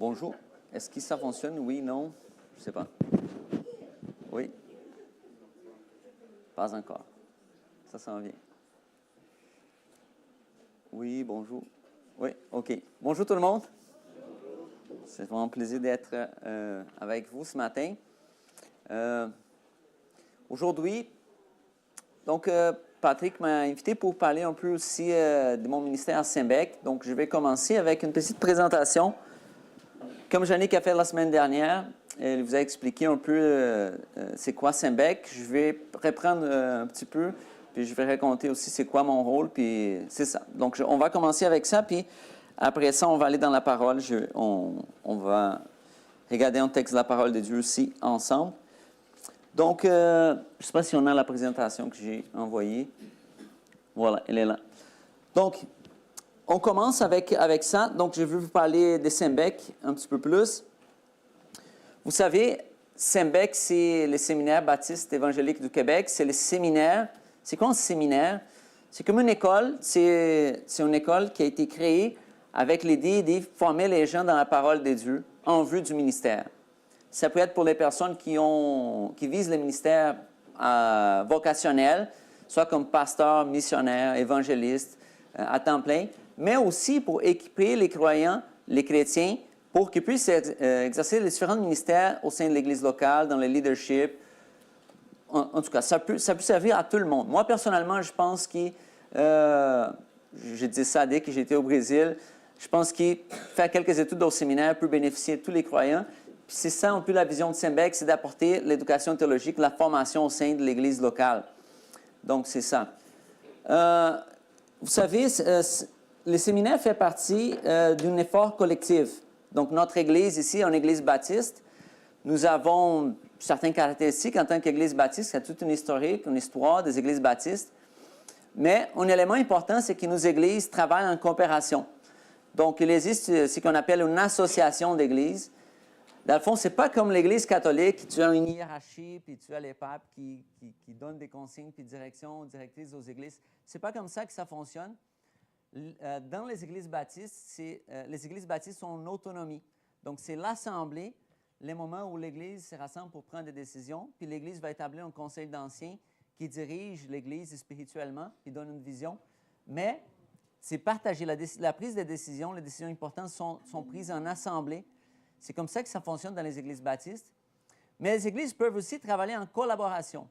Bonjour. Est-ce que ça fonctionne? Oui, non? Je ne sais pas. Oui? Pas encore. Ça s'en vient. Oui, bonjour. Oui, OK. Bonjour tout le monde. C'est vraiment un plaisir d'être avec vous ce matin. Aujourd'hui, donc, Patrick m'a invité pour parler un peu aussi de mon ministère à Saint-Bec. Donc, je vais commencer avec une petite présentation. Comme Jannick a fait la semaine dernière, elle vous a expliqué un peu c'est quoi Saint-Bec. Je vais reprendre un petit peu, puis je vais raconter aussi c'est quoi mon rôle, puis c'est ça. Donc, on va commencer avec ça, puis après ça, on va aller dans la parole. On va regarder un texte de la parole de Dieu aussi ensemble. Donc, je ne sais pas si on a la présentation que j'ai envoyée. Voilà, elle est là. Donc, on commence avec ça. Donc, je vais vous parler de Saint-Bec un petit peu plus. Vous savez, Saint-Bec, c'est le séminaire baptiste évangélique du Québec. C'est le séminaire. C'est quoi un séminaire? C'est comme une école. C'est une école qui a été créée avec l'idée de former les gens dans la parole de Dieu en vue du ministère. Ça peut être pour les personnes qui visent le ministère vocationnel, soit comme pasteur, missionnaire, évangéliste, à temps plein, mais aussi pour équiper les croyants, les chrétiens, pour qu'ils puissent exercer les différents ministères au sein de l'Église locale, dans le leadership. En tout cas, ça peut servir à tout le monde. Moi, personnellement, je pense que, je dis ça dès que j'étais au Brésil, je pense que faire quelques études au séminaire peut bénéficier de tous les croyants. Puis c'est ça un peu la vision de Saint-Bec, c'est d'apporter l'éducation théologique, la formation au sein de l'Église locale. Donc, c'est ça. Vous savez, le séminaire fait partie d'un effort collectif. Donc, notre Église ici, une Église baptiste, nous avons certaines caractéristiques en tant qu'Église baptiste. Il y a toute une historique, une histoire des Églises baptistes. Mais un élément important, c'est que nos Églises travaillent en coopération. Donc, il existe ce qu'on appelle une association d'Églises. Dans le fond, ce n'est pas comme l'Église catholique, tu as une hiérarchie, puis tu as les papes qui donnent des consignes, puis directrices aux églises. Ce n'est pas comme ça que ça fonctionne. Dans les églises baptistes, les églises baptistes ont en autonomie. Donc, c'est l'assemblée, les moments où l'Église se rassemble pour prendre des décisions, puis l'Église va établir un conseil d'anciens qui dirige l'Église spirituellement, qui donne une vision. Mais c'est partagé. La prise de décision, les décisions importantes sont prises en assemblée. C'est comme ça que ça fonctionne dans les églises baptistes. Mais les églises peuvent aussi travailler en collaboration.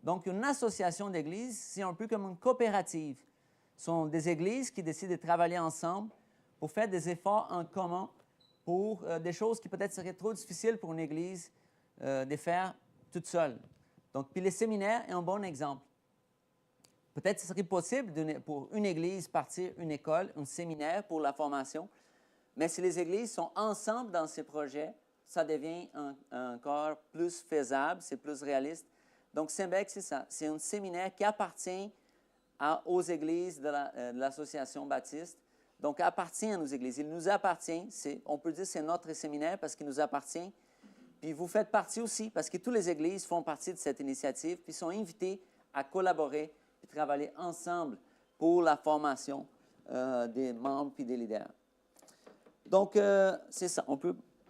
Donc, une association d'églises, c'est un peu comme une coopérative. Ce sont des églises qui décident de travailler ensemble pour faire des efforts en commun pour des choses qui peut-être seraient trop difficiles pour une église de faire toute seule. Donc, puis le séminaire est un bon exemple. Peut-être que ce serait possible pour une église partir une école, un séminaire pour la formation. Mais si les églises sont ensemble dans ces projets, ça devient encore plus faisable, c'est plus réaliste. Donc, Saint-Bec, c'est ça. C'est un séminaire qui appartient aux églises de l'Association baptiste. Donc, appartient à nos églises. Il nous appartient. On peut dire que c'est notre séminaire parce qu'il nous appartient. Puis, vous faites partie aussi parce que toutes les églises font partie de cette initiative puis sont invitées à collaborer et travailler ensemble pour la formation des membres puis des leaders. Donc, c'est ça.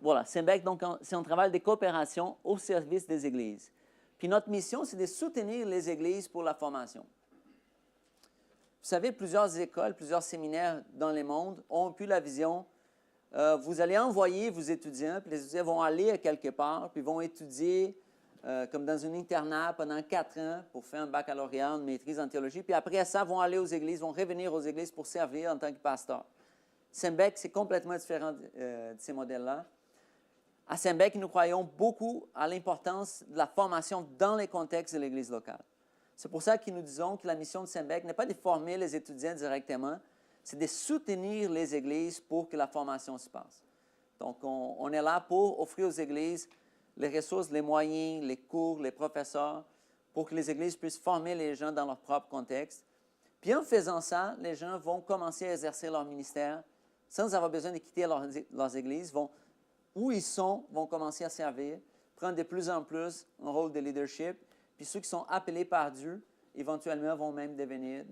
Voilà, Saint-Bec, donc, c'est un travail de coopération au service des églises. Puis notre mission, c'est de soutenir les églises pour la formation. Vous savez, plusieurs écoles, plusieurs séminaires dans le monde ont eu la vision, vous allez envoyer vos étudiants, puis les étudiants vont aller à quelque part, puis vont étudier comme dans un internat pendant 4 ans pour faire un baccalauréat, une maîtrise en théologie, puis après ça, vont aller aux églises, vont revenir aux églises pour servir en tant que pasteur. Saint-Bec, c'est complètement différent de ces modèles-là. À Saint-Bec, nous croyons beaucoup à l'importance de la formation dans les contextes de l'Église locale. C'est pour ça que nous disons que la mission de Saint-Bec n'est pas de former les étudiants directement, c'est de soutenir les églises pour que la formation se passe. Donc, on est là pour offrir aux églises les ressources, les moyens, les cours, les professeurs, pour que les églises puissent former les gens dans leur propre contexte. Puis en faisant ça, les gens vont commencer à exercer leur ministère sans avoir besoin de quitter leurs églises, où ils sont, vont commencer à servir, prendre de plus en plus un rôle de leadership. Puis ceux qui sont appelés par Dieu, éventuellement, vont même devenir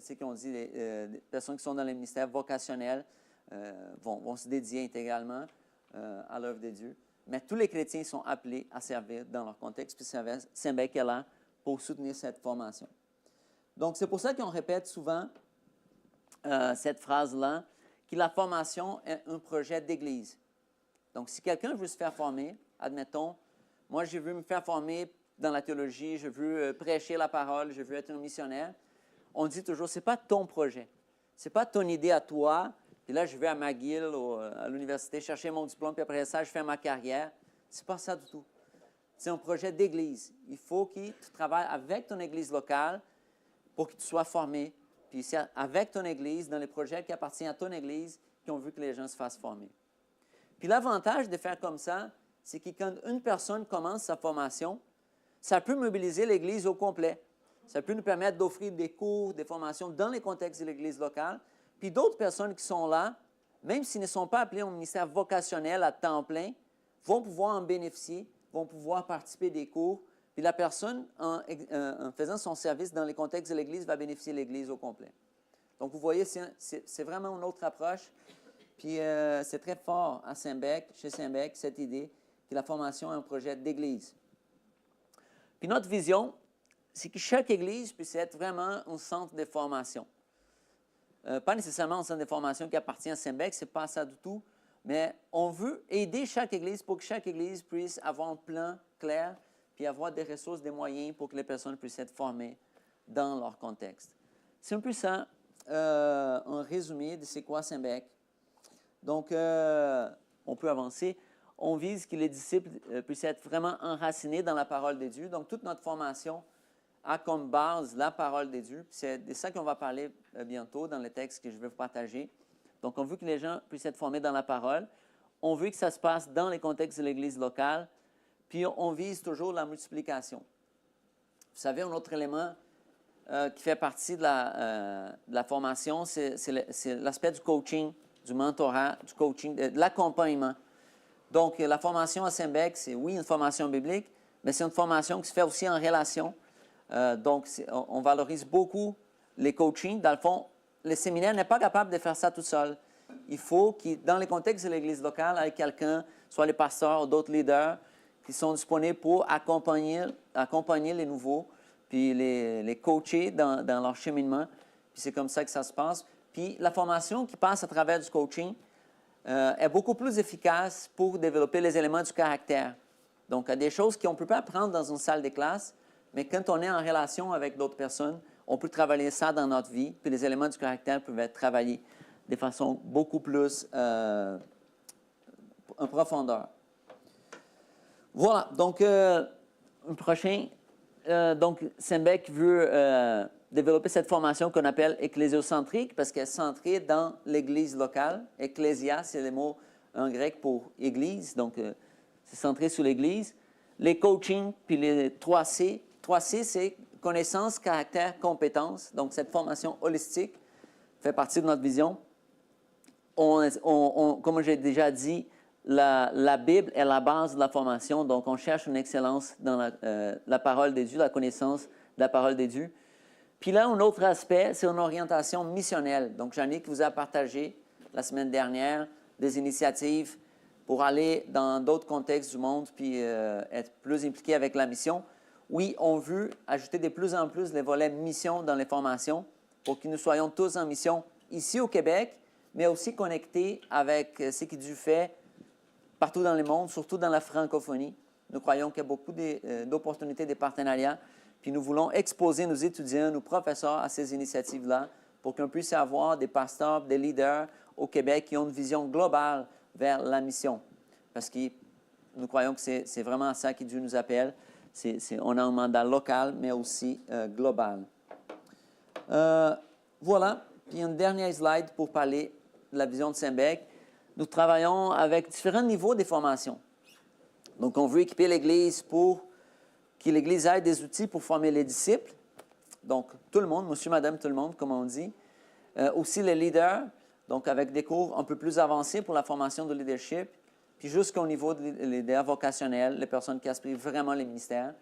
ce qu'on dit, des personnes qui sont dans les ministères vocationnels, vont se dédier intégralement à l'œuvre de Dieu. Mais tous les chrétiens sont appelés à servir dans leur contexte, puis Saint-Bec est là pour soutenir cette formation. Donc, c'est pour ça qu'on répète souvent cette phrase-là, que la formation est un projet d'Église. Donc, si quelqu'un veut se faire former, admettons, moi, je veux me faire former dans la théologie, je veux prêcher la parole, je veux être un missionnaire, on dit toujours, ce n'est pas ton projet. Ce n'est pas ton idée à toi, puis là, je vais à McGill ou à l'université chercher mon diplôme, puis après ça, je fais ma carrière. Ce n'est pas ça du tout. C'est un projet d'Église. Il faut que tu travailles avec ton Église locale pour que tu sois formé. Puis c'est avec ton Église, dans les projets qui appartiennent à ton Église, qui ont vu que les gens se fassent former. Puis l'avantage de faire comme ça, c'est que quand une personne commence sa formation, ça peut mobiliser l'Église au complet. Ça peut nous permettre d'offrir des cours, des formations dans les contextes de l'Église locale. Puis d'autres personnes qui sont là, même s'ils ne sont pas appelés au ministère vocationnel à temps plein, vont pouvoir en bénéficier, vont pouvoir participer des cours. Puis la personne, en faisant son service dans les contextes de l'Église, va bénéficier de l'Église au complet. Donc, vous voyez, c'est vraiment une autre approche. Puis c'est très fort à Saint-Bec, chez Saint-Bec, cette idée que la formation est un projet d'Église. Puis notre vision, c'est que chaque Église puisse être vraiment un centre de formation. Pas nécessairement un centre de formation qui appartient à Saint-Bec, ce n'est pas ça du tout, mais on veut aider chaque Église pour que chaque Église puisse avoir un plan clair, puis avoir des ressources, des moyens pour que les personnes puissent être formées dans leur contexte. C'est un peu ça, un résumé de c'est quoi Saint-Bec. Donc, on peut avancer. On vise que les disciples puissent être vraiment enracinés dans la parole de Dieu. Donc, toute notre formation a comme base la parole de Dieu. C'est de ça qu'on va parler bientôt dans les textes que je vais vous partager. Donc, on veut que les gens puissent être formés dans la parole. On veut que ça se passe dans les contextes de l'Église locale. Puis, on vise toujours la multiplication. Vous savez, un autre élément qui fait partie de la formation, c'est l'aspect du coaching, du mentorat, du coaching, de l'accompagnement. Donc, la formation à Saint-Bec, c'est oui une formation biblique, mais c'est une formation qui se fait aussi en relation. Donc, on valorise beaucoup les coachings. Dans le fond, le séminaire n'est pas capable de faire ça tout seul. Il faut que, dans les contextes de l'Église locale, avec quelqu'un, soit les pasteurs ou d'autres leaders, qui sont disponibles pour accompagner les nouveaux, puis les coacher dans leur cheminement. Puis c'est comme ça que ça se passe. Puis la formation qui passe à travers du coaching est beaucoup plus efficace pour développer les éléments du caractère. Donc, il y a des choses qu'on ne peut pas apprendre dans une salle de classe, mais quand on est en relation avec d'autres personnes, on peut travailler ça dans notre vie, puis les éléments du caractère peuvent être travaillés de façon beaucoup plus en profondeur. Voilà, donc, un prochain. Donc, Saint-Bec veut développer cette formation qu'on appelle ecclésiocentrique parce qu'elle est centrée dans l'Église locale. Ecclésia, c'est le mot en grec pour Église, donc c'est centré sur l'Église. Les coachings, puis les 3C. 3C, c'est connaissance, caractère, compétence. Donc, cette formation holistique fait partie de notre vision. Comme j'ai déjà dit, la Bible est la base de la formation, donc on cherche une excellence dans la parole de Dieu, la connaissance de la parole de Dieu. Puis là, un autre aspect, c'est une orientation missionnelle. Donc, Jannick vous a partagé la semaine dernière des initiatives pour aller dans d'autres contextes du monde puis être plus impliqué avec la mission. Oui, on veut ajouter de plus en plus les volets mission dans les formations pour que nous soyons tous en mission ici au Québec, mais aussi connectés avec ce que Dieu fait partout dans le monde, surtout dans la francophonie. Nous croyons qu'il y a beaucoup d'opportunités de partenariat, puis nous voulons exposer nos étudiants, nos professeurs à ces initiatives-là pour qu'on puisse avoir des pasteurs, des leaders au Québec qui ont une vision globale vers la mission. Parce que nous croyons que c'est vraiment à ça que Dieu nous appelle. On a un mandat local, mais aussi global. Voilà, puis une dernière slide pour parler de la vision de Saint-Bec. Nous travaillons avec différents niveaux de formation. Donc, on veut équiper l'Église pour que l'Église ait des outils pour former les disciples. Donc, tout le monde, monsieur, madame, tout le monde, comme on dit. Aussi les leaders, donc avec des cours un peu plus avancés pour la formation de leadership. Puis jusqu'au niveau des leaders vocationnels, les personnes qui aspirent vraiment les ministères.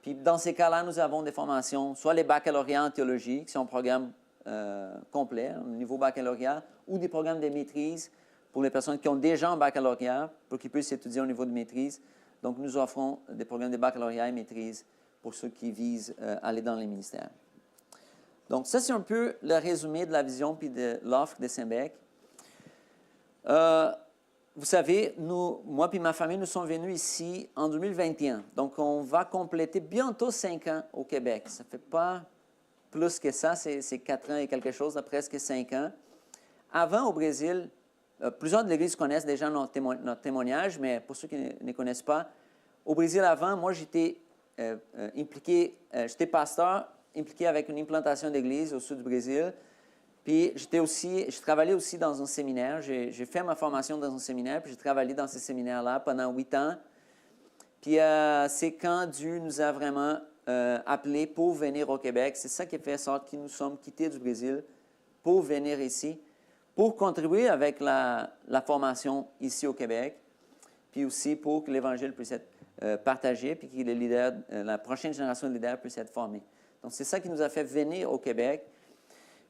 Puis dans ces cas-là, nous avons des formations, soit les baccalauréats en théologie, qui sont un programme complet, au niveau baccalauréat, ou des programmes de maîtrise pour les personnes qui ont déjà un baccalauréat, pour qu'ils puissent étudier au niveau de maîtrise. Donc, nous offrons des programmes de baccalauréat et maîtrise pour ceux qui visent aller dans les ministères. Donc, ça, c'est un peu le résumé de la vision puis de l'offre de Saint-Bec. Vous savez, moi et ma famille, nous sommes venus ici en 2021. Donc, on va compléter bientôt 5 ans au Québec. Ça ne fait pas plus que ça, c'est 4 ans et quelque chose, presque 5 ans. Avant, au Brésil, plusieurs de l'Église connaissent déjà notre témoignage, mais pour ceux qui ne connaissent pas, au Brésil avant, moi, j'étais impliqué, j'étais pasteur, impliqué avec une implantation d'église au sud du Brésil. Puis, je travaillais aussi dans un séminaire. J'ai fait ma formation dans un séminaire, puis j'ai travaillé dans ce séminaire-là pendant 8 ans. Puis, c'est quand Dieu nous a vraiment appelés pour venir au Québec. C'est ça qui a fait en sorte que nous sommes quittés du Brésil pour venir ici, pour contribuer avec la formation ici au Québec, puis aussi pour que l'Évangile puisse être partagé, puis que les leaders, la prochaine génération de leaders puisse être formée. Donc, c'est ça qui nous a fait venir au Québec.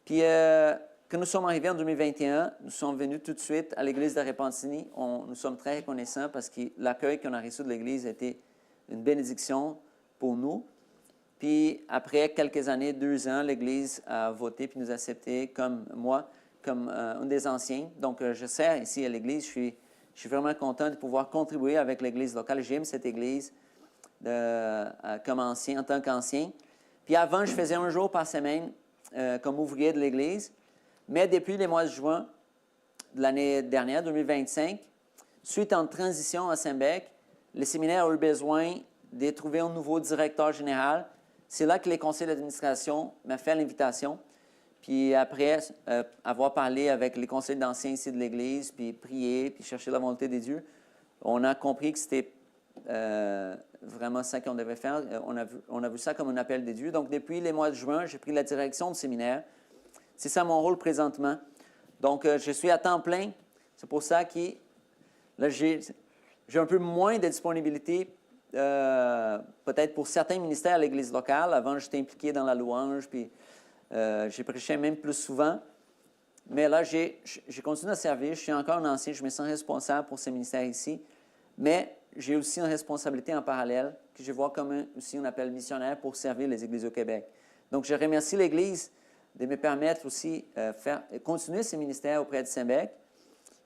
Puis, quand nous sommes arrivés en 2021, nous sommes venus tout de suite à l'Église de Repentigny. Nous sommes très reconnaissants parce que l'accueil qu'on a reçu de l'Église a été une bénédiction pour nous. Puis, après quelques années, 2 ans, l'Église a voté puis nous a acceptés comme moi, comme un des anciens. Donc, je sers ici à l'Église. Je suis vraiment content de pouvoir contribuer avec l'Église locale. J'aime cette Église comme ancien, en tant qu'ancien. Puis avant, je faisais 1 jour par semaine comme ouvrier de l'Église. Mais depuis les mois de juin de l'année dernière, 2025, suite à une transition à Saint-Bec, le séminaire a eu besoin de trouver un nouveau directeur général. C'est là que les conseils d'administration m'ont fait l'invitation. Puis après avoir parlé avec les conseils d'anciens ici de l'Église, puis prier, puis chercher la volonté de Dieu, on a compris que c'était vraiment ça qu'on devait faire. On a vu ça comme un appel de Dieu. Donc, depuis les mois de juin, j'ai pris la direction du séminaire. C'est ça mon rôle présentement. Donc, je suis à temps plein. C'est pour ça que là, j'ai un peu moins de disponibilité, peut-être pour certains ministères à l'Église locale. Avant, j'étais impliqué dans la louange, puis j'ai prêché même plus souvent. Mais là, j'ai continué à servir. Je suis encore un ancien. Je me sens responsable pour ces ministères ici. Mais j'ai aussi une responsabilité en parallèle que je vois comme aussi un appel missionnaire pour servir les églises au Québec. Donc, je remercie l'Église de me permettre aussi continuer ces ministères auprès de Saint-Bec.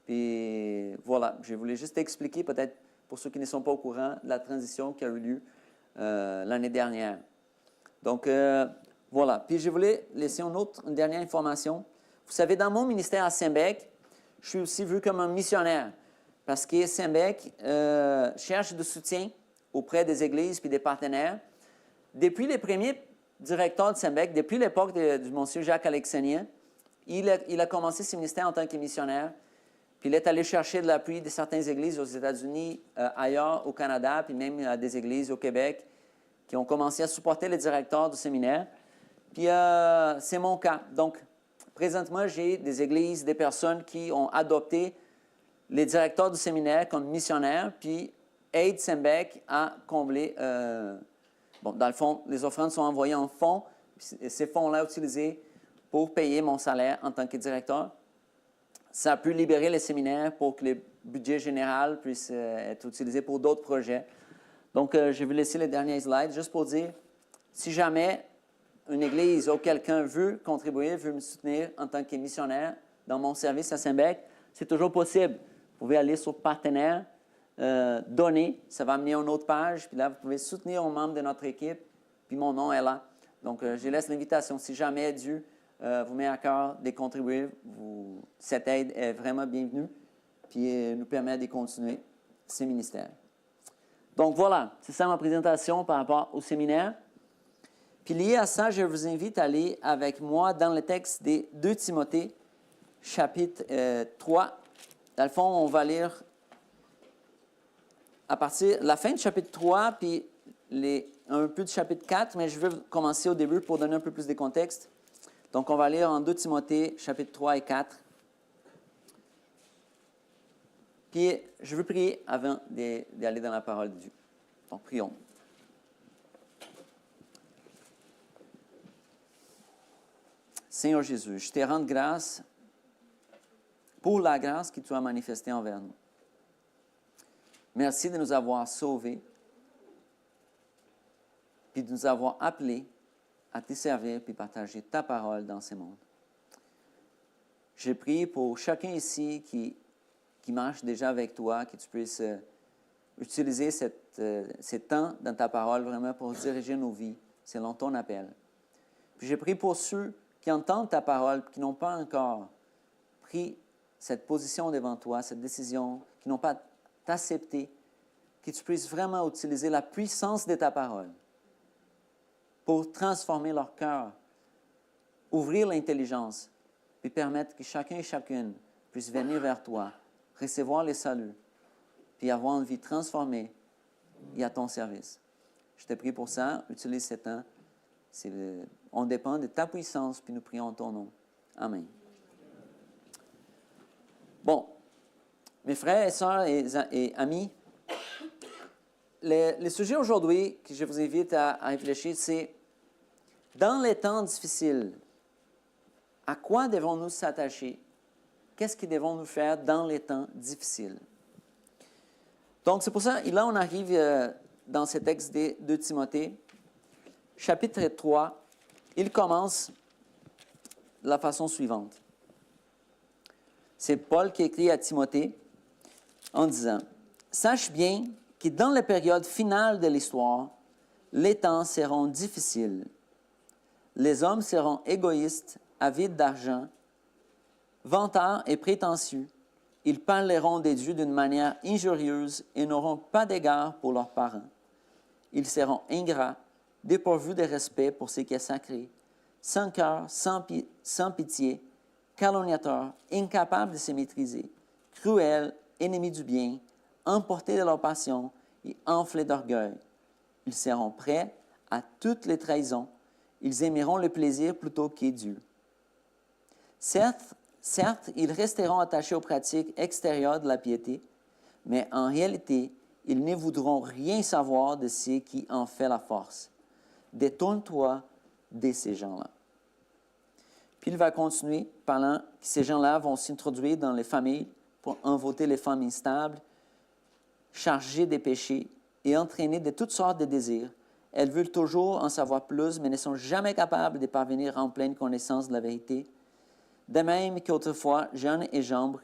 Puis voilà, je voulais juste expliquer peut-être pour ceux qui ne sont pas au courant de la transition qui a eu lieu l'année dernière. Donc, voilà. Puis je voulais laisser une dernière information. Vous savez, dans mon ministère à Saint-Bec, je suis aussi vu comme un missionnaire. Parce que Saint-Bec cherche du soutien auprès des églises et des partenaires. Depuis les premiers directeurs de Saint-Bec, depuis l'époque du monsieur Jacques Alexandrien, il a commencé ses ministères en tant que missionnaire. Puis il est allé chercher de l'appui de certaines églises aux États-Unis, ailleurs au Canada, puis même à des églises au Québec qui ont commencé à supporter les directeurs du séminaire. Puis c'est mon cas. Donc, présentement, j'ai des églises, des personnes qui ont adopté les directeurs du séminaire comme missionnaires, puis aident Saint-Bec à combler. Dans le fond, les offrandes sont envoyées en fonds, puis ces fonds-là utilisés pour payer mon salaire en tant que directeur. Ça a pu libérer les séminaires pour que le budget général puisse être utilisé pour d'autres projets. Donc, je vais laisser les derniers slides juste pour dire, si jamais une église ou quelqu'un veut contribuer, veut me soutenir en tant que missionnaire dans mon service à Saint-Bec, c'est toujours possible. Vous pouvez aller sur Partenaires, donner, ça va amener à une autre page, puis là, vous pouvez soutenir un membre de notre équipe, puis mon nom est là. Donc, je laisse l'invitation. Si jamais Dieu vous met à cœur de contribuer, cette aide est vraiment bienvenue, puis nous permet de continuer ces ministères. Donc, voilà, c'est ça ma présentation par rapport au séminaire. Puis lié à ça, je vous invite à aller avec moi dans le texte des 2 Timothée, chapitre 3. Dans le fond, on va lire à partir de la fin du chapitre 3, puis un peu du chapitre 4, mais je vais commencer au début pour donner un peu plus de contexte. Donc, on va lire en 2 Timothée, chapitre 3 et 4. Puis, je veux prier avant d'aller dans la parole de Dieu. Donc, prions. Seigneur Jésus, je te rends grâce pour la grâce que tu as manifestée envers nous. Merci de nous avoir sauvés, puis de nous avoir appelés à te servir, puis partager ta parole dans ce monde. Je prie pour chacun ici qui marche déjà avec toi, que tu puisses utiliser ces temps dans ta parole vraiment pour diriger nos vies selon ton appel. Puis je prie pour ceux qui entendent ta parole, qui n'ont pas encore pris cette position devant toi, cette décision, qui n'ont pas accepté, que tu puisses vraiment utiliser la puissance de ta parole pour transformer leur cœur, ouvrir l'intelligence, puis permettre que chacun et chacune puisse venir vers toi, recevoir le salut, puis avoir une vie transformée et à ton service. Je te prie pour ça, utilise ce temps. On dépend de ta puissance, puis nous prions en ton nom. Amen. Bon, mes frères et sœurs et amis, le sujet aujourd'hui que je vous invite à réfléchir, c'est dans les temps difficiles, à quoi devons-nous s'attacher? Qu'est-ce que devons-nous faire dans les temps difficiles? Donc, c'est pour ça, et là, on arrive dans ce texte de Timothée, chapitre 3. Il commence de la façon suivante. C'est Paul qui écrit à Timothée en disant « Sache bien que dans la période finale de l'histoire, les temps seront difficiles. Les hommes seront égoïstes, avides d'argent, vantards et prétentieux. Ils parleront des dieux d'une manière injurieuse et n'auront pas d'égard pour leurs parents. Ils seront ingrats, dépourvus de respect pour ce qui est sacré, sans cœur, sans pitié, calomniateurs, incapables de se maîtriser, cruels, ennemis du bien, emportés de leur passion et enflés d'orgueil. Ils seront prêts à toutes les trahisons. Ils aimeront le plaisir plutôt que Dieu. Certes, ils resteront attachés aux pratiques extérieures de la piété, mais en réalité, ils ne voudront rien savoir de ce qui en fait la force. Détourne-toi de ces gens-là. Puis il va continuer parlant que ces gens-là vont s'introduire dans les familles pour envoûter les femmes instables, chargées des péchés et entraînées de toutes sortes de désirs. Elles veulent toujours en savoir plus, mais ne sont jamais capables de parvenir en pleine connaissance de la vérité. De même qu'autrefois, Jeanne et Jambre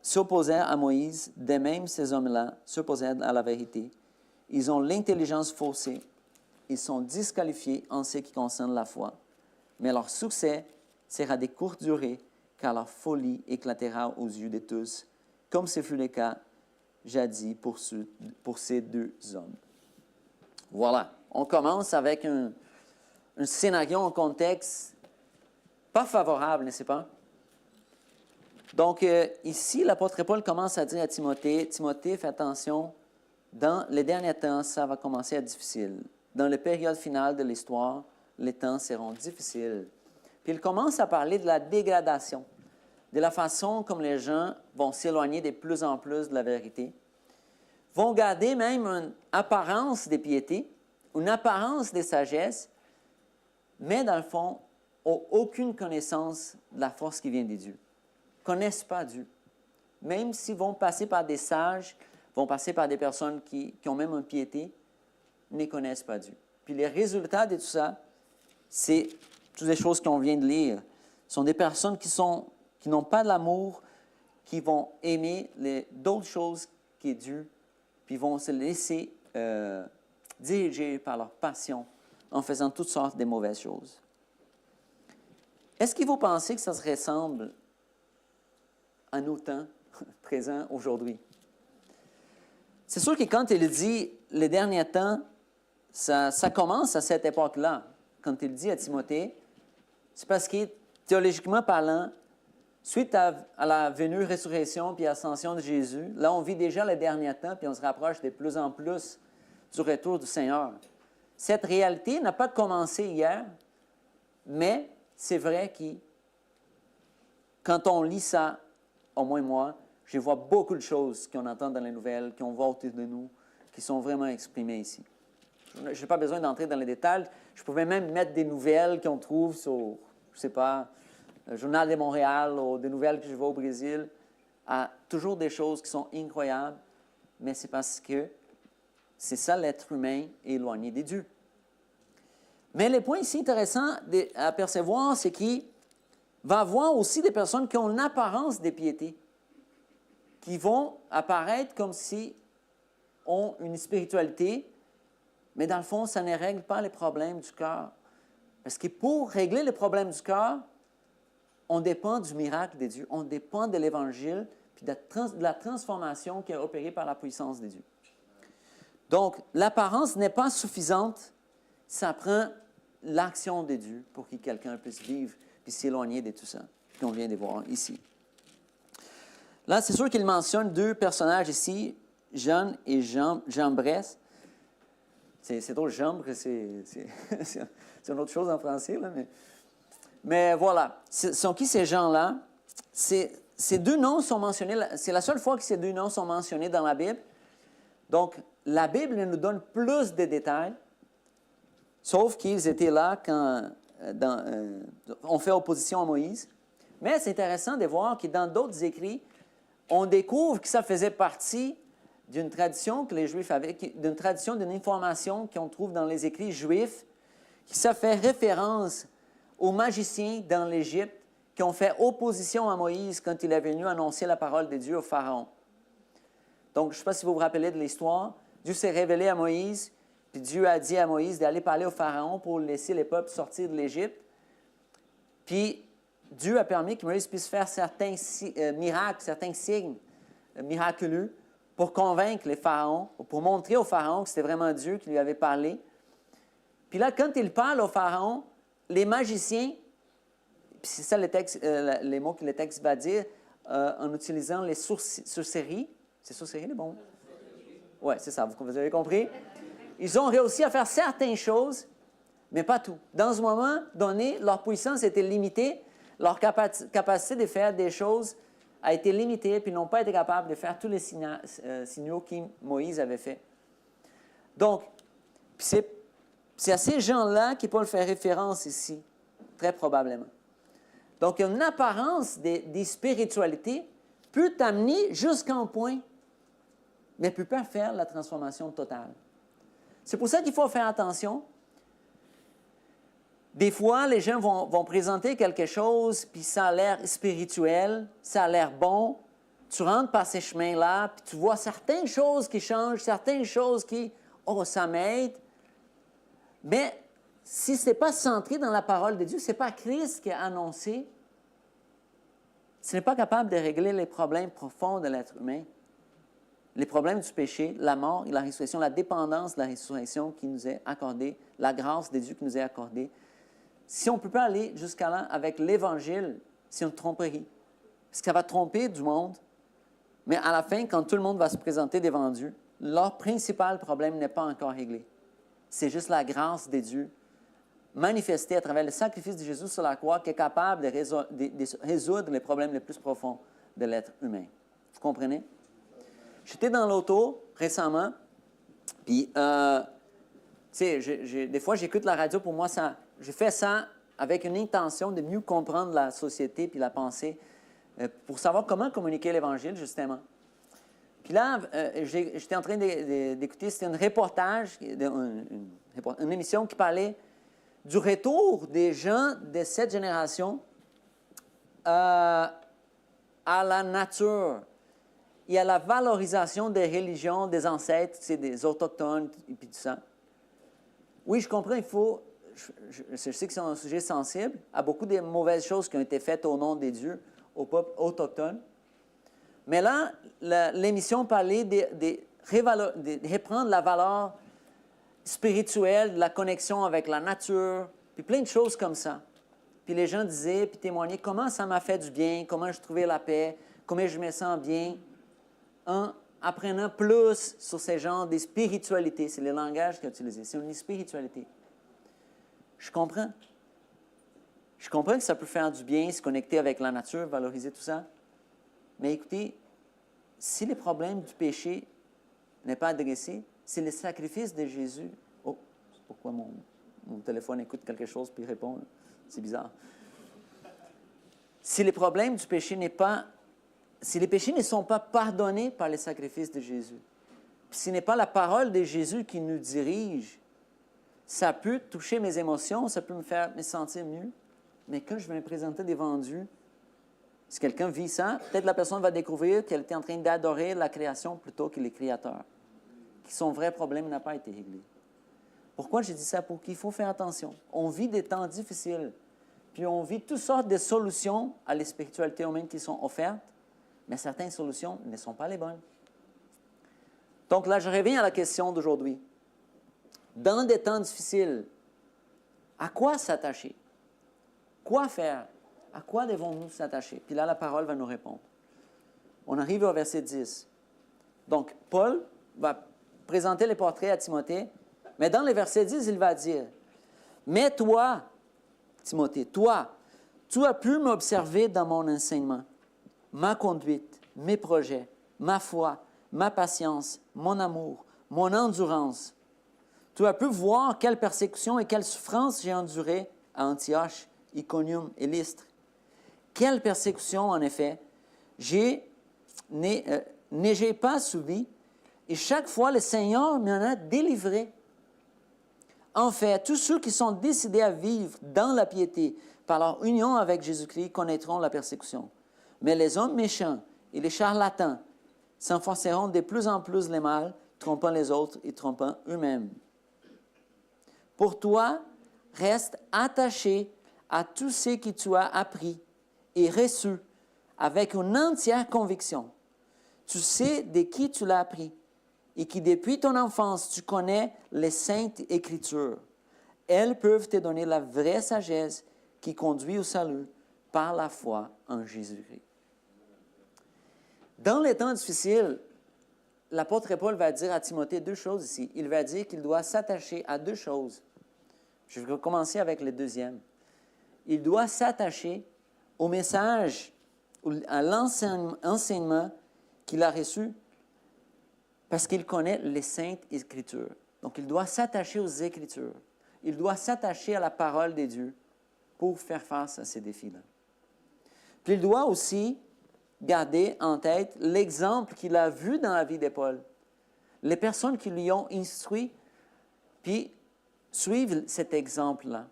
s'opposèrent à Moïse, de même ces hommes-là s'opposèrent à la vérité. Ils ont l'intelligence faussée. Ils sont disqualifiés en ce qui concerne la foi. Mais leur succès sera de courte durée, car leur folie éclatera aux yeux de tous, comme ce fut le cas jadis pour ces deux hommes. Voilà, on commence avec un scénario, un contexte pas favorable, n'est-ce pas? Donc, ici, l'apôtre Paul commence à dire à Timothée, Timothée, fais attention, dans les derniers temps, ça va commencer à être difficile. Dans la période finale de l'histoire, les temps seront difficiles. Puis il commence à parler de la dégradation, de la façon comme les gens vont s'éloigner de plus en plus de la vérité, vont garder même une apparence de piété, une apparence de sagesse, mais dans le fond, n'ont aucune connaissance de la force qui vient de Dieu. Ne connaissent pas Dieu. Même s'ils vont passer par des sages, vont passer par des personnes qui ont même une piété, ne connaissent pas Dieu. Puis les résultats de tout ça, c'est toutes les choses qu'on vient de lire. Ce sont des personnes qui n'ont pas de l'amour, qui vont aimer d'autres choses que Dieu, puis vont se laisser diriger par leur passion en faisant toutes sortes de mauvaises choses. Est-ce que vous pensez que ça se ressemble à nos temps présents aujourd'hui? C'est sûr que quand il dit les derniers temps, ça commence à cette époque-là. Quand il dit à Timothée, c'est parce que, théologiquement parlant, suite à la venue, résurrection puis ascension de Jésus, là, on vit déjà les derniers temps, puis on se rapproche de plus en plus du retour du Seigneur. Cette réalité n'a pas commencé hier, mais c'est vrai que quand on lit ça, au moins moi, je vois beaucoup de choses qu'on entend dans les nouvelles, qu'on voit autour de nous, qui sont vraiment exprimées ici. Je n'ai pas besoin d'entrer dans les détails. Je pouvais même mettre des nouvelles qu'on trouve sur, je ne sais pas, le Journal de Montréal ou des nouvelles que je vois au Brésil, a toujours des choses qui sont incroyables, mais c'est parce que c'est ça l'être humain éloigné des dieux. Mais le point ici intéressant à percevoir, c'est qu'il va y avoir aussi des personnes qui ont l'apparence de piété, qui vont apparaître comme si ont une spiritualité, mais dans le fond, ça ne règle pas les problèmes du cœur. Parce que pour régler les problèmes du cœur, on dépend du miracle de Dieu, on dépend de l'Évangile, puis de la transformation qui est opérée par la puissance de Dieu. Donc, l'apparence n'est pas suffisante, ça prend l'action de Dieu pour que quelqu'un puisse vivre puis s'éloigner de tout ça qu'on vient de voir ici. Là, c'est sûr qu'il mentionne deux personnages ici, Jeanne et Jambres. C'est drôle, Jambre, c'est une autre chose en français, là, mais voilà. Sont qui ces gens-là? Ces deux noms sont mentionnés, c'est la seule fois que ces deux noms sont mentionnés dans la Bible. Donc, la Bible nous donne plus de détails, sauf qu'ils étaient là quand on fait opposition à Moïse. Mais c'est intéressant de voir que dans d'autres écrits, on découvre que ça faisait partie d'une tradition que les Juifs avaient, d'une tradition, d'une information qu'on trouve dans les écrits juifs, qui ça fait référence aux magiciens dans l'Égypte qui ont fait opposition à Moïse quand il est venu annoncer la parole de Dieu au Pharaon. Donc, je ne sais pas si vous vous rappelez de l'histoire. Dieu s'est révélé à Moïse, puis Dieu a dit à Moïse d'aller parler au Pharaon pour laisser les peuples sortir de l'Égypte. Puis, Dieu a permis que Moïse puisse faire certains miracles, certains signes miraculeux pour convaincre les pharaons, pour montrer au Pharaon que c'était vraiment Dieu qui lui avait parlé. Puis là, quand il parle au Pharaon, les magiciens, puis c'est ça les mots que le texte va dire, en utilisant les sorcelleries. C'est sorcellerie, les bons? Oui, c'est ça, vous avez compris. Ils ont réussi à faire certaines choses, mais pas tout. Dans ce moment donné, leur puissance était limitée, leur capacité de faire des choses a été limitée, puis ils n'ont pas été capables de faire tous les signaux que Moïse avait fait. Donc, c'est à ces gens-là que Paul fait référence ici, très probablement. Donc, une apparence de spiritualité peut t'amener jusqu'à un point, mais ne peut pas faire la transformation totale. C'est pour ça qu'il faut faire attention. Des fois, les gens vont présenter quelque chose, puis ça a l'air spirituel, ça a l'air bon. Tu rentres par ces chemins-là, puis tu vois certaines choses qui changent, certaines choses qui, oh, ça m'aide. Mais si ce n'est pas centré dans la parole de Dieu, ce n'est pas Christ qui a annoncé, ce n'est pas capable de régler les problèmes profonds de l'être humain. Les problèmes du péché, la mort et la résurrection, la dépendance de la résurrection qui nous est accordée, la grâce de Dieu qui nous est accordée. Si on ne peut pas aller jusqu'à là avec l'Évangile, c'est une tromperie. Parce que ça va tromper du monde, mais à la fin, quand tout le monde va se présenter devant Dieu, leur principal problème n'est pas encore réglé. C'est juste la grâce de Dieu manifestée à travers le sacrifice de Jésus sur la croix qui est capable de résoudre les problèmes les plus profonds de l'être humain. Vous comprenez? J'étais dans l'auto récemment, puis, tu sais, des fois, j'écoute la radio, pour moi, je fais ça avec une intention de mieux comprendre la société puis la pensée, pour savoir comment communiquer l'Évangile, justement. Puis là, j'étais en train d'écouter, c'était un reportage, une émission qui parlait du retour des gens de cette génération à la nature et à la valorisation des religions des ancêtres, des autochtones et puis tout ça. Oui, je comprends, je sais que c'est un sujet sensible, à beaucoup de mauvaises choses qui ont été faites au nom des dieux, au peuple autochtone. Mais là, l'émission parlait de reprendre la valeur spirituelle, de la connexion avec la nature, puis plein de choses comme ça. Puis les gens disaient, puis témoignaient, comment ça m'a fait du bien, comment je trouvais la paix, comment je me sens bien, en apprenant plus sur ces genres de spiritualité. C'est le langage qu'il a utilisé, c'est une spiritualité. Je comprends. Je comprends que ça peut faire du bien, se connecter avec la nature, valoriser tout ça. Mais écoutez, si le problème du péché n'est pas adressé, c'est le sacrifice de Jésus. Oh, pourquoi mon téléphone écoute quelque chose puis répond? C'est bizarre. si les problèmes du péché si les péchés ne sont pas pardonnés par les sacrifices de Jésus, puis ce n'est pas la parole de Jésus qui nous dirige, ça peut toucher mes émotions, ça peut me faire me sentir mieux, mais quand je vais me présenter devant Dieu, si quelqu'un vit ça, peut-être la personne va découvrir qu'elle était en train d'adorer la création plutôt que les créateurs, que son vrai problème n'a pas été réglé. Pourquoi j'ai dit ça? Pour qu'il faut faire attention. On vit des temps difficiles, puis on vit toutes sortes de solutions à la spiritualité humaine qui sont offertes, mais certaines solutions ne sont pas les bonnes. Donc là, je reviens à la question d'aujourd'hui. Dans des temps difficiles, à quoi s'attacher? Quoi faire? À quoi devons-nous s'attacher? Puis là, la parole va nous répondre. On arrive au verset 10. Donc, Paul va présenter les portraits à Timothée, mais dans le verset 10, il va dire, « Mais toi, Timothée, toi, tu as pu m'observer dans mon enseignement, ma conduite, mes projets, ma foi, ma patience, mon amour, mon endurance. Tu as pu voir quelle persécution et quelle souffrance j'ai endurée à Antioche, Iconium et Lystre. Quelle persécution, en effet, n'ai-je pas subi, et chaque fois le Seigneur m'en a délivré. En fait, tous ceux qui sont décidés à vivre dans la piété par leur union avec Jésus-Christ connaîtront la persécution. Mais les hommes méchants et les charlatans s'enforceront de plus en plus les mal, trompant les autres et trompant eux-mêmes. Pour toi, reste attaché à tout ce que tu as appris et reçu avec une entière conviction. Tu sais de qui tu l'as appris et que depuis ton enfance, tu connais les saintes Écritures. Elles peuvent te donner la vraie sagesse qui conduit au salut par la foi en Jésus-Christ. Dans les temps difficiles, l'apôtre Paul va dire à Timothée deux choses ici. Il va dire qu'il doit s'attacher à deux choses. Je vais commencer avec le deuxième. Il doit s'attacher au message, à l'enseignement qu'il a reçu parce qu'il connaît les saintes Écritures. Donc, il doit s'attacher aux Écritures. Il doit s'attacher à la parole de Dieu pour faire face à ces défis-là. Puis, il doit aussi garder en tête l'exemple qu'il a vu dans la vie de Paul. Les personnes qui lui ont instruit, puis suivent cet exemple-là.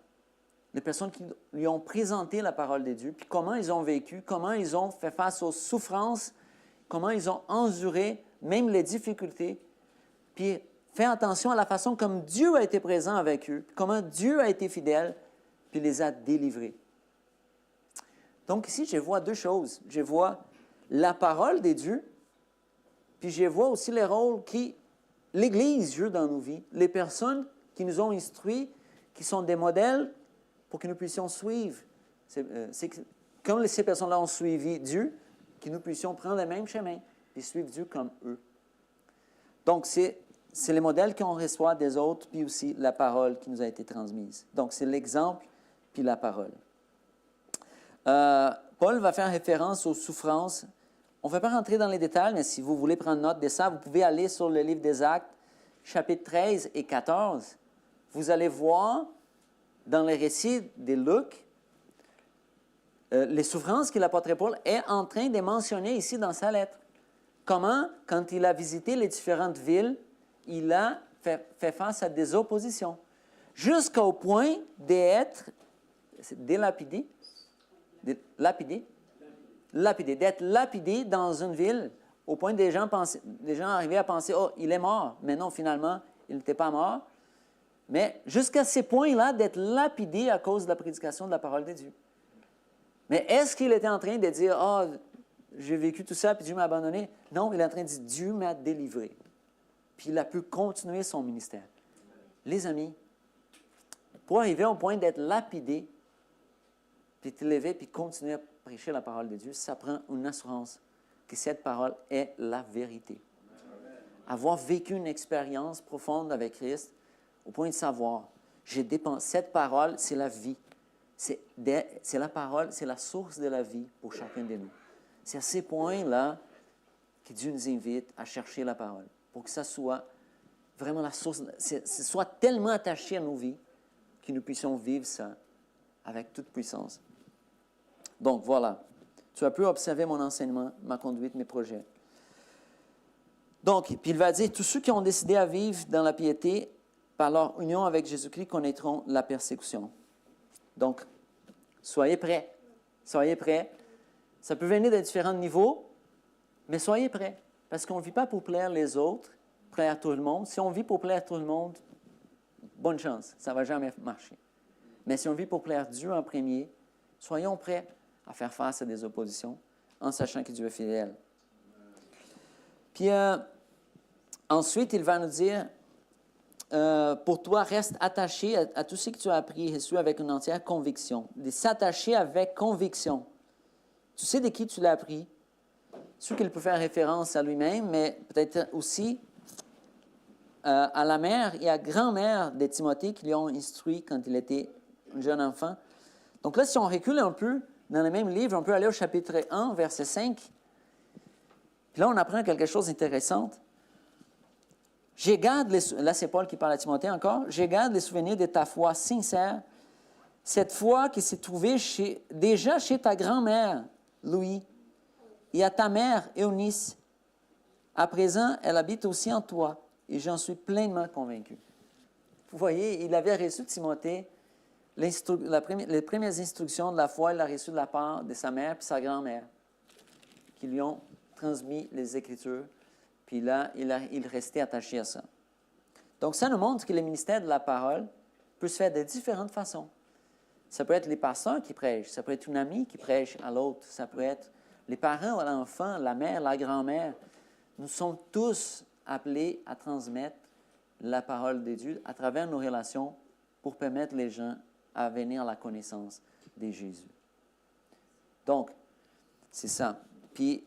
Les personnes qui lui ont présenté la parole de Dieu, puis comment ils ont vécu, comment ils ont fait face aux souffrances, comment ils ont enduré même les difficultés, puis faire attention à la façon comme Dieu a été présent avec eux, comment Dieu a été fidèle, puis les a délivrés. Donc ici, je vois deux choses. Je vois la parole de Dieu, puis je vois aussi les rôles que l'Église joue dans nos vies, les personnes qui nous ont instruits, qui sont des modèles pour que nous puissions suivre. Comme ces personnes-là ont suivi Dieu, que nous puissions prendre le même chemin et suivre Dieu comme eux. Donc, c'est les modèles qu'on reçoit des autres, puis aussi la parole qui nous a été transmise. Donc, c'est l'exemple, puis la parole. Paul va faire référence aux souffrances. On ne va pas rentrer dans les détails, mais si vous voulez prendre note de ça, vous pouvez aller sur le livre des Actes, chapitres 13 et 14. Vous allez voir dans les récits de Luc, les souffrances que l'apôtre Paul est en train de mentionner ici dans sa lettre. Comment, quand il a visité les différentes villes, il a fait face à des oppositions, jusqu'au point d'être d'être lapidé dans une ville, au point que des gens arrivaient à penser « Oh, il est mort », mais non, finalement, il n'était pas mort. Mais jusqu'à ces points-là, d'être lapidé à cause de la prédication de la parole de Dieu. Mais est-ce qu'il était en train de dire « Ah, oh, j'ai vécu tout ça, puis Dieu m'a abandonné ». Non, il est en train de dire « Dieu m'a délivré ». Puis il a pu continuer son ministère. Les amis, pour arriver au point d'être lapidé, puis te lever, puis continuer à prêcher la parole de Dieu, ça prend une assurance que cette parole est la vérité. Avoir vécu une expérience profonde avec Christ, au point de savoir, cette parole, c'est la vie. C'est la parole, c'est la source de la vie pour chacun de nous. C'est à ces points-là que Dieu nous invite à chercher la parole, pour que ça soit vraiment la source, soit tellement attaché à nos vies que nous puissions vivre ça avec toute puissance. Donc, voilà. Tu as pu observer mon enseignement, ma conduite, mes projets. Donc, puis il va dire, tous ceux qui ont décidé à vivre dans la piété, par leur union avec Jésus-Christ, connaîtront la persécution. Donc, soyez prêts. Soyez prêts. Ça peut venir de différents niveaux, mais soyez prêts. Parce qu'on ne vit pas pour plaire les autres, plaire à tout le monde. Si on vit pour plaire à tout le monde, bonne chance, ça ne va jamais marcher. Mais si on vit pour plaire Dieu en premier, soyons prêts à faire face à des oppositions en sachant que Dieu est fidèle. Puis ensuite, il va nous dire, pour toi, reste attaché à tout ce que tu as appris et reçu avec une entière conviction. De s'attacher avec conviction. Tu sais de qui tu l'as appris. Sûr qu'il peut faire référence à lui-même, mais peut-être aussi à la mère et à la grand-mère de Timothée qui lui ont instruit quand il était un jeune enfant. Donc là, si on recule un peu dans le même livre, on peut aller au chapitre 1, verset 5. Puis là, on apprend quelque chose d'intéressant. Là, c'est Paul qui parle à Timothée encore. Je garde les souvenirs de ta foi sincère, cette foi qui s'est trouvée déjà chez ta grand-mère, Louis, et à ta mère, Eunice. À présent, elle habite aussi en toi, et j'en suis pleinement convaincu. Vous voyez, il avait reçu de Timothée les premières instructions de la foi, il l'a reçu de la part de sa mère et sa grand-mère, qui lui ont transmis les Écritures. Puis là, il restait attaché à ça. Donc, ça nous montre que le ministère de la parole peut se faire de différentes façons. Ça peut être les pasteurs qui prêchent, ça peut être une amie qui prêche à l'autre, ça peut être les parents, l'enfant, la mère, la grand-mère. Nous sommes tous appelés à transmettre la parole de Dieu à travers nos relations pour permettre les gens à venir à la connaissance de Jésus. Donc, c'est ça. Puis,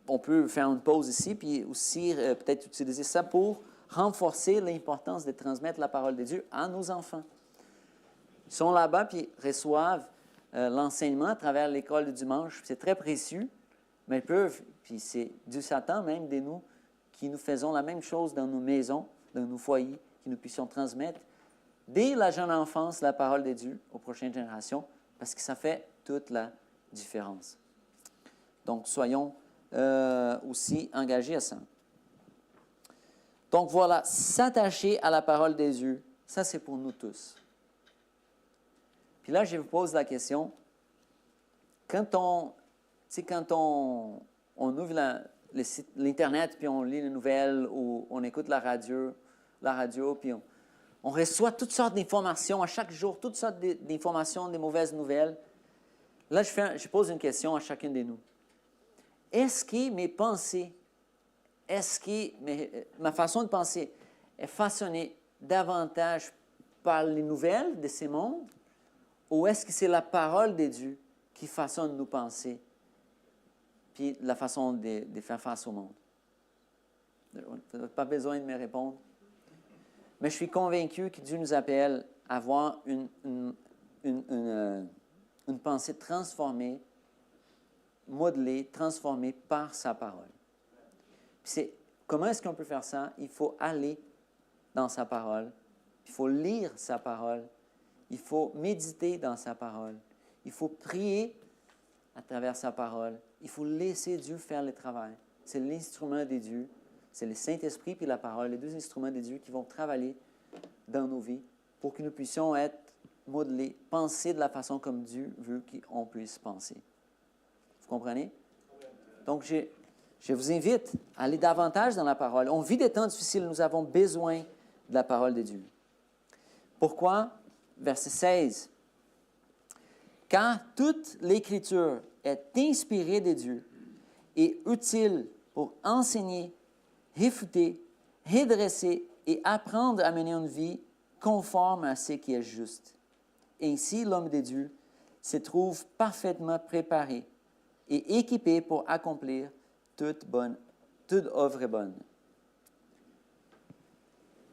on peut faire une pause ici, puis aussi peut-être utiliser ça pour renforcer l'importance de transmettre la parole de Dieu à nos enfants. Ils sont là-bas, puis reçoivent l'enseignement à travers l'école du dimanche. C'est très précieux, mais ils peuvent, puis c'est du Satan même de nous, qui nous faisons la même chose dans nos maisons, dans nos foyers, que nous puissions transmettre dès la jeune enfance la parole de Dieu aux prochaines générations, parce que ça fait toute la différence. Donc, soyons aussi engagés à ça. Donc voilà, s'attacher à la parole de Dieu, ça c'est pour nous tous. Puis là, je vous pose la question, quand on ouvre l'Internet, puis on lit les nouvelles, ou on écoute la radio puis on reçoit toutes sortes d'informations à chaque jour, toutes sortes d'informations, des mauvaises nouvelles. Là, je pose une question à chacun de nous. Est-ce que mes pensées, ma façon de penser est façonnée davantage par les nouvelles de ces mondes, ou est-ce que c'est la parole de Dieu qui façonne nos pensées, puis la façon de faire face au monde? Vous n'avez pas besoin de me répondre. Mais je suis convaincu que Dieu nous appelle à avoir une pensée transformée, modelée, transformée par sa parole. Puis comment est-ce qu'on peut faire ça? Il faut aller dans sa parole, il faut lire sa parole, il faut méditer dans sa parole, il faut prier à travers sa parole, il faut laisser Dieu faire le travail. C'est l'instrument de Dieu, c'est le Saint-Esprit puis la parole, les deux instruments de Dieu qui vont travailler dans nos vies pour que nous puissions être modelés, penser de la façon comme Dieu veut qu'on puisse penser. Vous comprenez? Donc, je vous invite à aller davantage dans la parole. On vit des temps difficiles, nous avons besoin de la parole de Dieu. Pourquoi? Verset 16. Car toute l'Écriture est inspirée de Dieu et utile pour enseigner, réfuter, redresser et apprendre à mener une vie conforme à ce qui est juste. Ainsi, l'homme de Dieu se trouve parfaitement préparé et équipé pour accomplir toute œuvre bonne.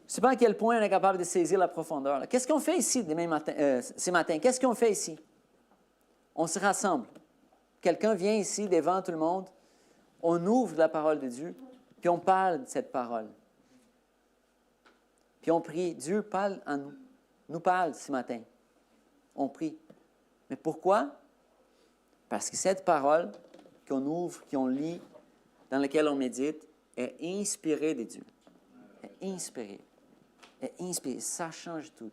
Je ne sais pas à quel point on est capable de saisir la profondeur. Qu'est-ce qu'on fait ici ce matin? Qu'est-ce qu'on fait ici? On se rassemble. Quelqu'un vient ici devant tout le monde. On ouvre la parole de Dieu, puis on parle de cette parole. Puis on prie. Dieu parle en nous. Nous parle ce matin. On prie. Mais pourquoi? Parce que cette parole qu'on ouvre, qu'on lit, dans laquelle on médite, est inspirée de Dieu. Est inspirée. Est inspirée. Ça change tout.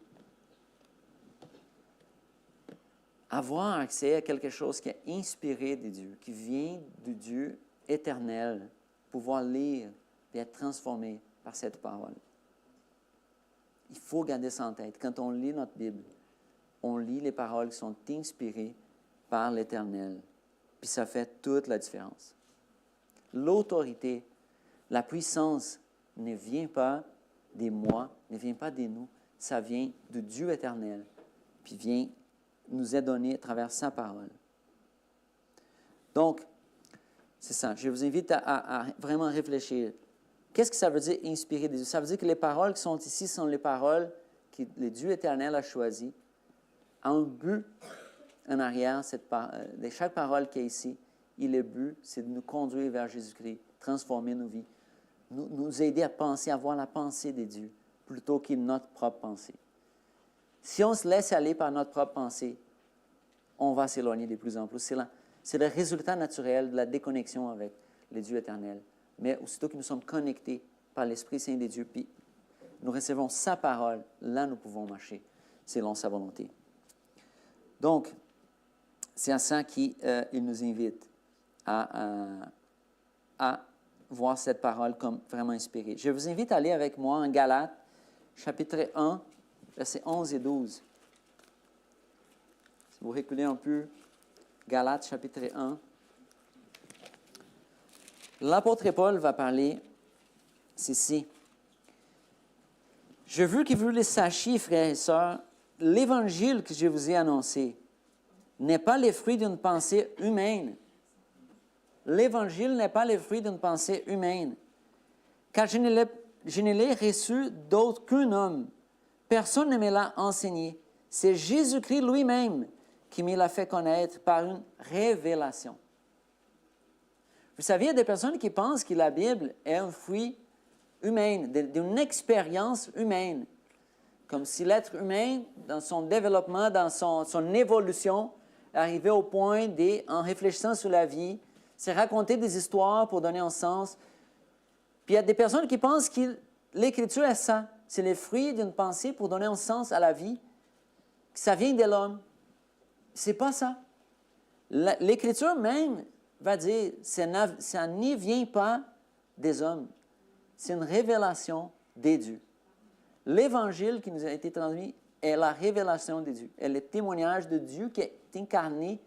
Avoir accès à quelque chose qui est inspiré de Dieu, qui vient de Dieu éternel, pouvoir lire et être transformé par cette parole. Il faut garder ça en tête. Quand on lit notre Bible, on lit les paroles qui sont inspirées par l'Éternel. Puis ça fait toute la différence. L'autorité, la puissance ne vient pas de moi, ne vient pas de nous. Ça vient de Dieu éternel, puis vient nous est donné à travers sa parole. Donc, c'est ça. Je vous invite à vraiment réfléchir. Qu'est-ce que ça veut dire inspirer de Dieu? Ça veut dire que les paroles qui sont ici sont les paroles que le Dieu éternel a choisies. Un but en arrière de chaque parole qui est ici. Et le but, c'est de nous conduire vers Jésus-Christ, transformer nos vies, nous aider à penser, à voir la pensée de Dieu, plutôt que notre propre pensée. Si on se laisse aller par notre propre pensée, on va s'éloigner de plus en plus. C'est le résultat naturel de la déconnexion avec le Dieu éternel. Mais aussitôt que nous sommes connectés par l'Esprit Saint de Dieu, puis nous recevons sa parole, là nous pouvons marcher selon sa volonté. Donc, c'est à ça qu'il nous invite à voir cette parole comme vraiment inspirée. Je vous invite à aller avec moi en Galates, chapitre 1, versets 11 et 12. Si vous reculez un peu, Galates, chapitre 1. L'apôtre Paul va parler, c'est ici. Je veux que vous le sachiez, frères et sœurs, l'évangile que je vous ai annoncé n'est pas le fruit d'une pensée humaine. L'évangile n'est pas le fruit d'une pensée humaine. Car je ne l'ai reçu d'aucun homme. Personne ne me l'a enseigné. C'est Jésus-Christ lui-même qui me l'a fait connaître par une révélation. Vous savez, il y a des personnes qui pensent que la Bible est un fruit humain, d'une expérience humaine. Comme si l'être humain, dans son développement, dans son évolution, arrivait au point en réfléchissant sur la vie, c'est raconter des histoires pour donner un sens. Puis il y a des personnes qui pensent que l'Écriture est ça. C'est le fruit d'une pensée pour donner un sens à la vie. Que ça vient de l'homme. C'est pas ça. L'Écriture même va dire, ça n'y vient pas des hommes. C'est une révélation des dieux. L'Évangile qui nous a été transmis est la révélation des dieux. Elle est le témoignage de Dieu qui est incarné,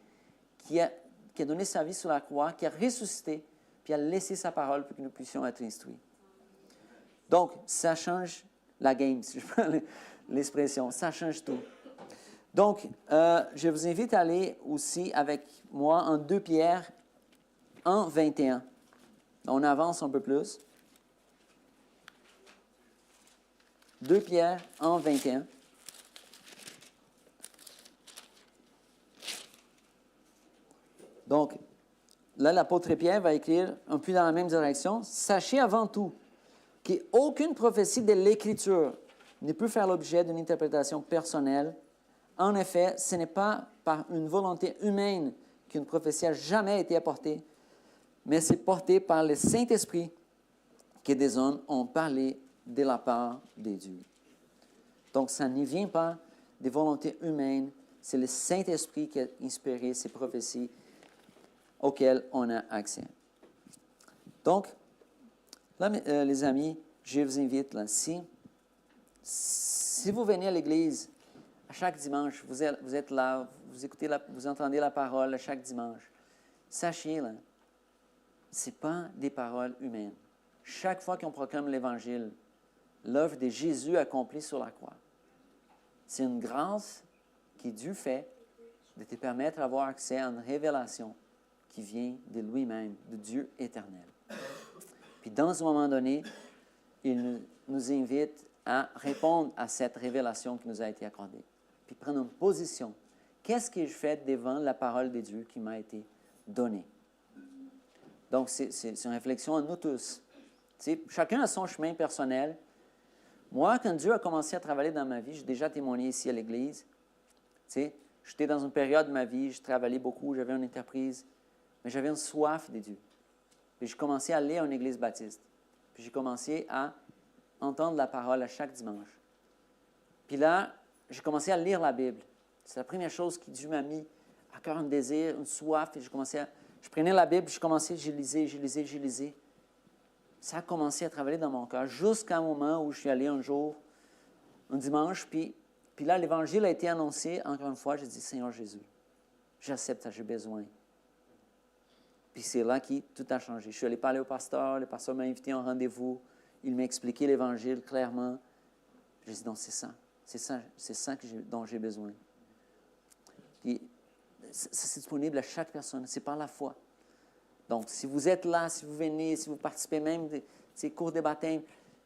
qui a donné sa vie sur la croix, qui a ressuscité, puis a laissé sa parole pour que nous puissions être instruits. Donc, ça change la game, si je prends l'expression. Ça change tout. Donc, je vous invite à aller aussi avec moi en 2 Pierre 1, 21. On avance un peu plus. 2 Pierre 1, 21. Donc, là, l'apôtre Pierre va écrire un peu dans la même direction. « Sachez avant tout qu'aucune prophétie de l'Écriture ne peut faire l'objet d'une interprétation personnelle. En effet, ce n'est pas par une volonté humaine qu'une prophétie a jamais été apportée, mais c'est porté par le Saint-Esprit que des hommes ont parlé de la part de Dieu. » Donc, ça ne vient pas des volontés humaines, c'est le Saint-Esprit qui a inspiré ces prophéties auxquelles on a accès. Donc, là, les amis, je vous invite, là, si vous venez à l'Église à chaque dimanche, vous êtes là, vous entendez la parole à chaque dimanche, sachez, là, ce n'est pas des paroles humaines. Chaque fois qu'on proclame l'Évangile, l'œuvre de Jésus accomplie sur la croix, c'est une grâce que Dieu fait de te permettre d'avoir accès à une révélation qui vient de lui-même, de Dieu éternel. Puis dans un moment donné, il nous invite à répondre à cette révélation qui nous a été accordée. Puis prendre une position. Qu'est-ce que je fais devant la parole de Dieu qui m'a été donnée? Donc, c'est une réflexion à nous tous. Chacun a son chemin personnel. Moi, quand Dieu a commencé à travailler dans ma vie, j'ai déjà témoigné ici à l'Église, J'étais dans une période de ma vie, je travaillais beaucoup, j'avais une entreprise, mais j'avais une soif de Dieu. Puis j'ai commencé à aller à une église baptiste. Puis j'ai commencé à entendre la parole à chaque dimanche. Puis là, j'ai commencé à lire la Bible. C'est la première chose que Dieu m'a mis à cœur, un désir, une soif. Et je prenais la Bible, je lisais. Ça a commencé à travailler dans mon cœur jusqu'à un moment où je suis allé un jour, un dimanche, puis là, l'Évangile a été annoncé. Encore une fois, j'ai dit, Seigneur Jésus, j'accepte ça, j'ai besoin. Puis c'est là que tout a changé. Je suis allé parler au pasteur, le pasteur m'a invité à un rendez-vous, il m'a expliqué l'Évangile clairement. J'ai dit, non, c'est ça dont j'ai besoin. Puis, c'est disponible à chaque personne, c'est par la foi. Donc, si vous êtes là, si vous venez, si vous participez même de ces cours de baptême,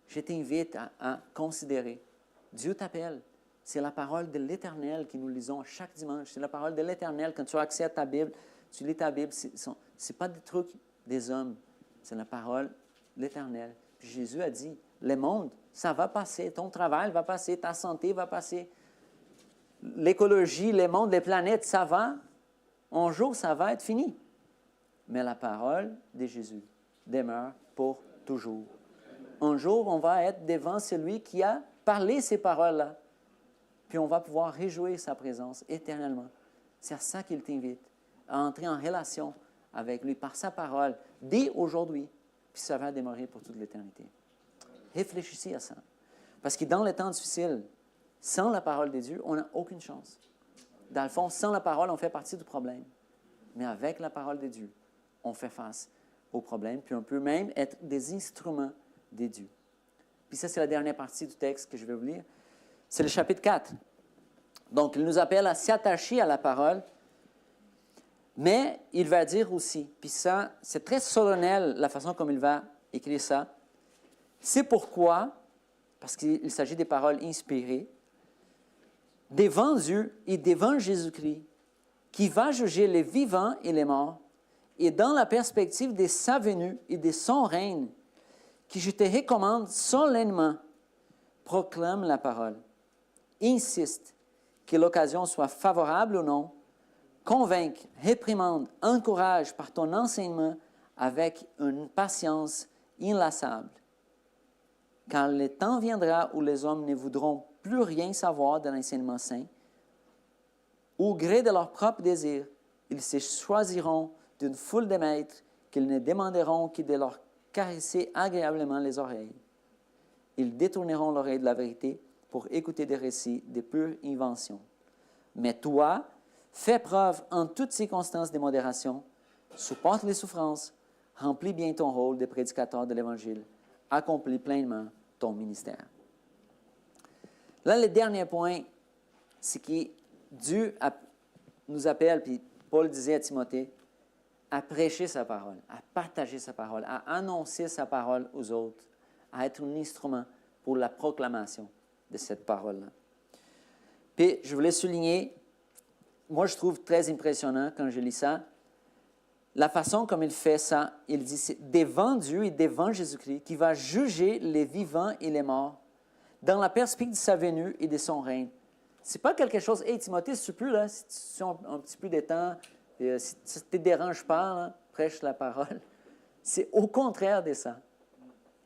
je t'invite à considérer. Dieu t'appelle. C'est la parole de l'Éternel que nous lisons chaque dimanche. C'est la parole de l'Éternel. Quand tu as accès à ta Bible, tu lis ta Bible. Ce n'est pas des trucs des hommes. C'est la parole de l'Éternel. Puis Jésus a dit, le monde, ça va passer. Ton travail va passer. Ta santé va passer. L'écologie, le monde, les planètes, ça va. Un jour, ça va être fini. Mais la parole de Jésus demeure pour toujours. Un jour, on va être devant celui qui a parlé ces paroles-là. Puis on va pouvoir réjouir sa présence éternellement. C'est à ça qu'il t'invite, à entrer en relation avec lui par sa parole, dès aujourd'hui, puis ça va demeurer pour toute l'éternité. Réfléchissez à ça. Parce que dans les temps difficiles, sans la parole de Dieu, on n'a aucune chance. Dans le fond, sans la parole, on fait partie du problème. Mais avec la parole de Dieu, on fait face au problème, puis on peut même être des instruments de Dieu. Puis ça, c'est la dernière partie du texte que je vais vous lire. C'est le chapitre 4. Donc, il nous appelle à s'attacher à la parole, mais il va dire aussi, puis ça, c'est très solennel la façon comme il va écrire ça. C'est pourquoi, parce qu'il s'agit des paroles inspirées, devant Dieu et devant Jésus-Christ, qui va juger les vivants et les morts, et dans la perspective de sa venue et de son règne, que je te recommande solennellement, proclame la parole. Insiste, que l'occasion soit favorable ou non, convainc, réprimande, encourage par ton enseignement avec une patience inlassable. Car le temps viendra où les hommes ne voudront plus rien savoir de l'enseignement saint. Au gré de leurs propres désirs, ils se choisiront d'une foule de maîtres qu'ils ne demanderont que de leur caresser agréablement les oreilles. Ils détourneront l'oreille de la vérité pour écouter des récits de pure invention. Mais toi, fais preuve en toutes circonstances de modération, supporte les souffrances, remplis bien ton rôle de prédicateur de l'Évangile, accomplis pleinement ton ministère. Là, le dernier point, c'est que Dieu nous appelle, puis Paul disait à Timothée, à prêcher sa parole, à partager sa parole, à annoncer sa parole aux autres, à être un instrument pour la proclamation de cette parole-là. Puis, je voulais souligner, moi, je trouve très impressionnant quand je lis ça, la façon comme il fait ça. Il dit, c'est devant Dieu et devant Jésus-Christ qui va juger les vivants et les morts dans la perspective de sa venue et de son règne. Ce n'est pas quelque chose, « Hey, Timothée, si tu peux, là, si tu as un petit peu de temps, si ça ne te dérange pas, là, prêche la parole. » C'est au contraire de ça.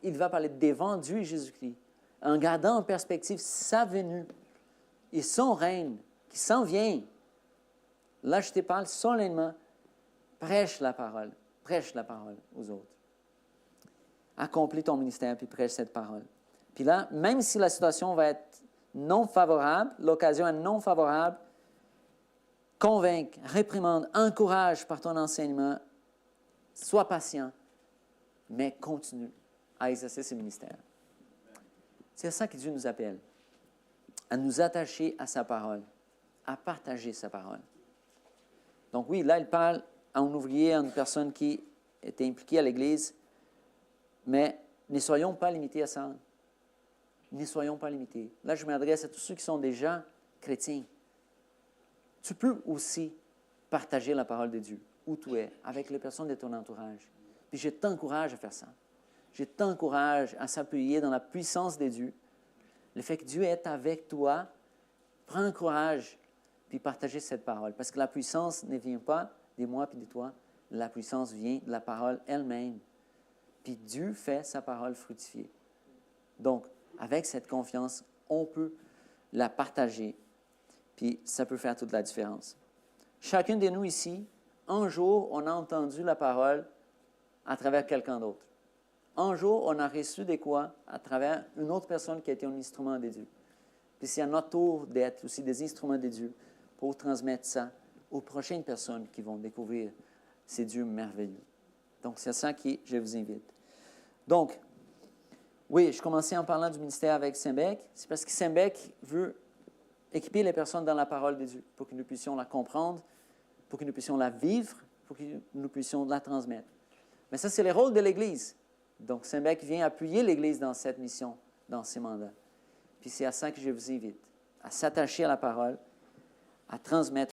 Il va parler devant Dieu et Jésus-Christ, en gardant en perspective sa venue et son règne qui s'en vient. Là, je te parle solennellement. Prêche la parole aux autres. Accomplis ton ministère, puis prêche cette parole. Puis là, même si la situation va être non favorable, l'occasion est non favorable, convainc, réprimande, encourage par ton enseignement, sois patient, mais continue à exercer ce ministère. C'est à ça que Dieu nous appelle, à nous attacher à sa parole, à partager sa parole. Donc oui, là, il parle à un ouvrier, à une personne qui était impliquée à l'Église, mais ne soyons pas limités à ça. Ne soyons pas limités. Là, je m'adresse à tous ceux qui sont déjà chrétiens. Tu peux aussi partager la parole de Dieu, où tu es, avec les personnes de ton entourage. Puis je t'encourage à faire ça. Je t'encourage à s'appuyer dans la puissance de Dieu. Le fait que Dieu est avec toi, prends courage, puis partager cette parole. Parce que la puissance ne vient pas de moi puis de toi, la puissance vient de la parole elle-même. Puis Dieu fait sa parole fructifier. Donc, avec cette confiance, on peut la partager, puis ça peut faire toute la différence. Chacun de nous ici, un jour, on a entendu la parole à travers quelqu'un d'autre. Un jour, on a reçu des quoi à travers une autre personne qui a été un instrument de Dieu. Puis c'est à notre tour d'être aussi des instruments de Dieu pour transmettre ça aux prochaines personnes qui vont découvrir ces dieux merveilleux. Donc, c'est ça que je vous invite. Donc, oui, je commençais en parlant du ministère avec Saint-Bec. C'est parce que Saint-Bec veut équiper les personnes dans la parole de Dieu pour que nous puissions la comprendre, pour que nous puissions la vivre, pour que nous puissions la transmettre. Mais ça, c'est le rôle de l'Église. Donc, Saint-Bec vient appuyer l'Église dans cette mission, dans ces mandats. Puis c'est à ça que je vous invite, à s'attacher à la parole, à transmettre